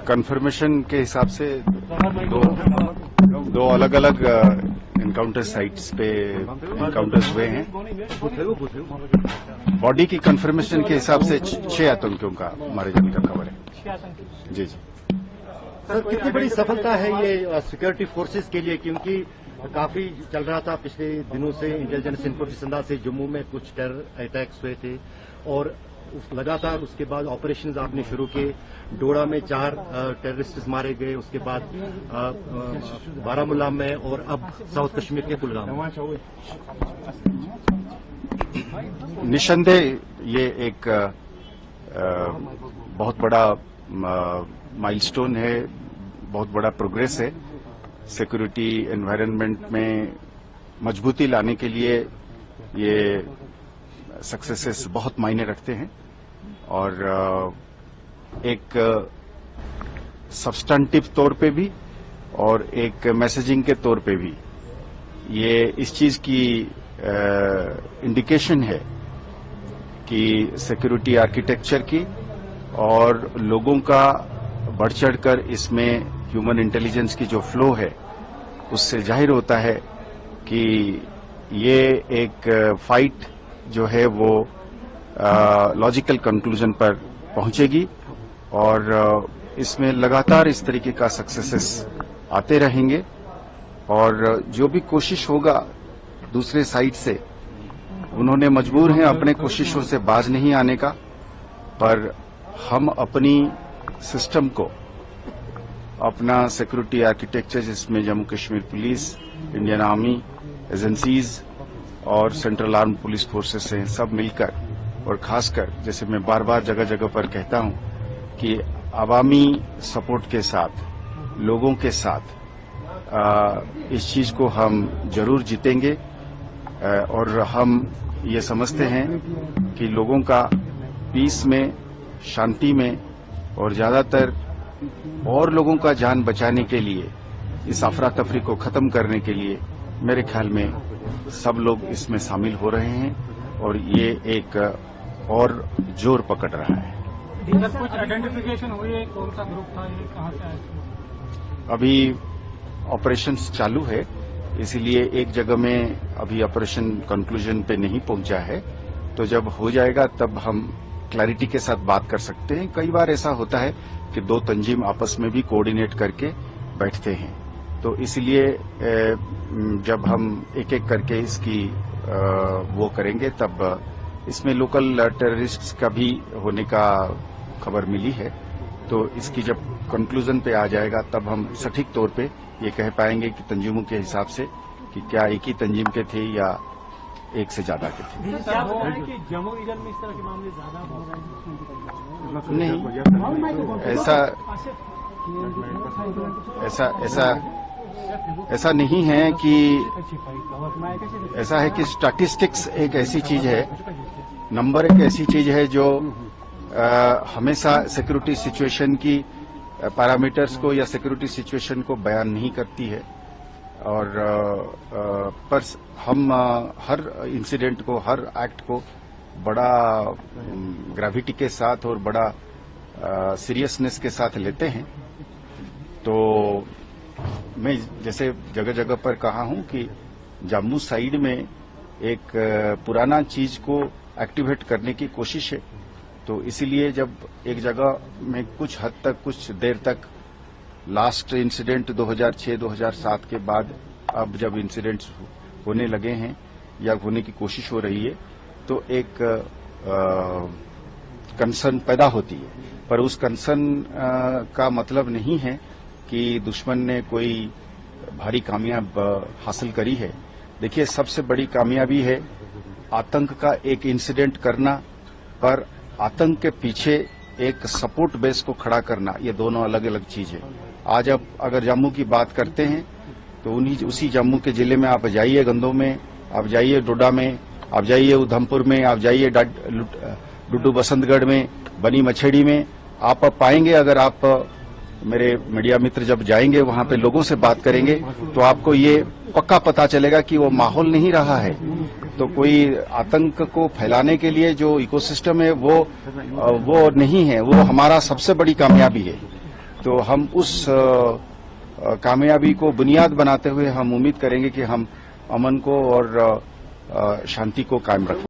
Confirmation के हिसाब से दो अलग अलग इनकाउंटर साइट्स पे इनकाउंटर्स हुए हैं। बॉडी की कंफर्मेशन के हिसाब से 6 आतंकियों का मारे जाने का खबर है। जी जी सर, कितनी बड़ी सफलता है ये सिक्योरिटी फोर्सेस के लिए, क्योंकि काफी चल रहा था पिछले दिनों से इंटेलिजेंस इनपुट के संदर्भ से जम्मू में कुछ टेरर अटैक्स हुए थे और लगातार उसके बाद ऑपरेशंस आपने शुरू किए। डोडा में 4 टेररिस्ट मारे गए, उसके बाद बारामूला में और अब साउथ कश्मीर के कुलगाम में। निसंदेह ये एक बहुत बड़ा माइलस्टोन है, बहुत बड़ा प्रोग्रेस है। सिक्योरिटी एनवायरनमेंट में मजबूती लाने के लिए ये सक्सेसेस बहुत मायने रखते हैं और एक सब्सटेंटिव तौर पे भी और एक मैसेजिंग के तौर पे भी ये इस चीज की इंडिकेशन है कि सिक्योरिटी आर्किटेक्चर की और लोगों का बढ़ चढ़कर इसमें ह्यूमन इंटेलिजेंस की जो फ्लो है उससे जाहिर होता है कि ये एक फाइट जो है वो लॉजिकल कंक्लूजन पर पहुंचेगी और इसमें लगातार इस तरीके का सक्सेसेस आते रहेंगे और जो भी कोशिश होगा दूसरे साइड से, उन्होंने मजबूर हैं अपने कोशिशों से बाज नहीं आने का, पर हम अपनी सिस्टम को, अपना सिक्योरिटी आर्किटेक्चर जिसमें Jammu Kashmir police, Indian army, agencies और सेंट्रल आर्म पुलिस फोर्सेस हैं, सब मिलकर और खासकर जैसे मैं बार बार जगह जगह पर कहता हूं कि अवामी सपोर्ट के साथ, लोगों के साथ इस चीज को हम जरूर जीतेंगे और हम ये समझते हैं कि लोगों का पीस में, शांति में और ज्यादातर और लोगों का जान बचाने के लिए, इस अफरा तफरी को खत्म करने के लिए मेरे ख्याल में सब लोग इसमें शामिल हो रहे हैं और ये एक और जोर पकड़ रहा है। कुछ आइडेंटिफिकेशन हुई है, कौन सा ग्रुप था, ये कहां से आया? अभी ऑपरेशंस चालू है, इसीलिए एक जगह में अभी ऑपरेशन कंक्लूजन पे नहीं पहुंचा है, तो जब हो जाएगा तब हम क्लैरिटी के साथ बात कर सकते हैं। कई बार ऐसा होता है कि 2 तंजीम आपस में भी कोऑर्डिनेट करके बैठते हैं, तो इसलिए जब हम एक एक करके इसकी वो करेंगे तब इसमें लोकल टेररिस्ट्स का भी होने का खबर मिली है, तो इसकी जब कंक्लूजन पे आ जाएगा तब हम सटीक तौर पे ये कह पाएंगे कि तंजीमों के हिसाब से कि क्या एक ही तंजीम के थे या एक से ज्यादा के थे। कि जम्मू रीजन में इस तरह के मामले ज्यादा हो रहे हैं? ऐसा नहीं है कि ऐसा है कि स्टैटिस्टिक्स एक ऐसी चीज है, नंबर एक ऐसी चीज है जो हमेशा सिक्योरिटी सिचुएशन की पैरामीटर्स को या सिक्योरिटी सिचुएशन को बयान नहीं करती है और पर हम हर इंसिडेंट को, हर एक्ट को बड़ा ग्रेविटी के साथ और बड़ा सीरियसनेस के साथ लेते हैं। तो मैं जैसे जगह जगह पर कहा हूं कि जम्मू साइड में एक पुराना चीज को एक्टिवेट करने की कोशिश है, तो इसीलिए जब एक जगह में कुछ हद तक, कुछ देर तक, लास्ट इंसिडेंट 2006-2007 के बाद अब जब इंसिडेंट्स होने लगे हैं या होने की कोशिश हो रही है, तो एक कंसर्न पैदा होती है, पर उस कंसर्न का मतलब नहीं है कि दुश्मन ने कोई भारी कामयाब हासिल करी है। देखिए, सबसे बड़ी कामयाबी है आतंक का एक इंसिडेंट करना, पर आतंक के पीछे एक सपोर्ट बेस को खड़ा करना, ये दोनों अलग अलग चीज है। आज अब अगर जम्मू की बात करते हैं तो उसी जम्मू के जिले में आप जाइए, गंदों में आप जाइए, डोडा में आप जाइए, उधमपुर में आप जाइए, डुड्डू बसंतगढ़ में, बनी मछेड़ी में, आप पाएंगे, अगर आप मेरे मीडिया मित्र जब जाएंगे वहां पे लोगों से बात करेंगे तो आपको ये पक्का पता चलेगा कि वो माहौल नहीं रहा है। तो कोई आतंक को फैलाने के लिए जो इकोसिस्टम है वो नहीं है, वो हमारा सबसे बड़ी कामयाबी है। तो हम उस कामयाबी को बुनियाद बनाते हुए हम उम्मीद करेंगे कि हम अमन को और शांति को कायम रखें।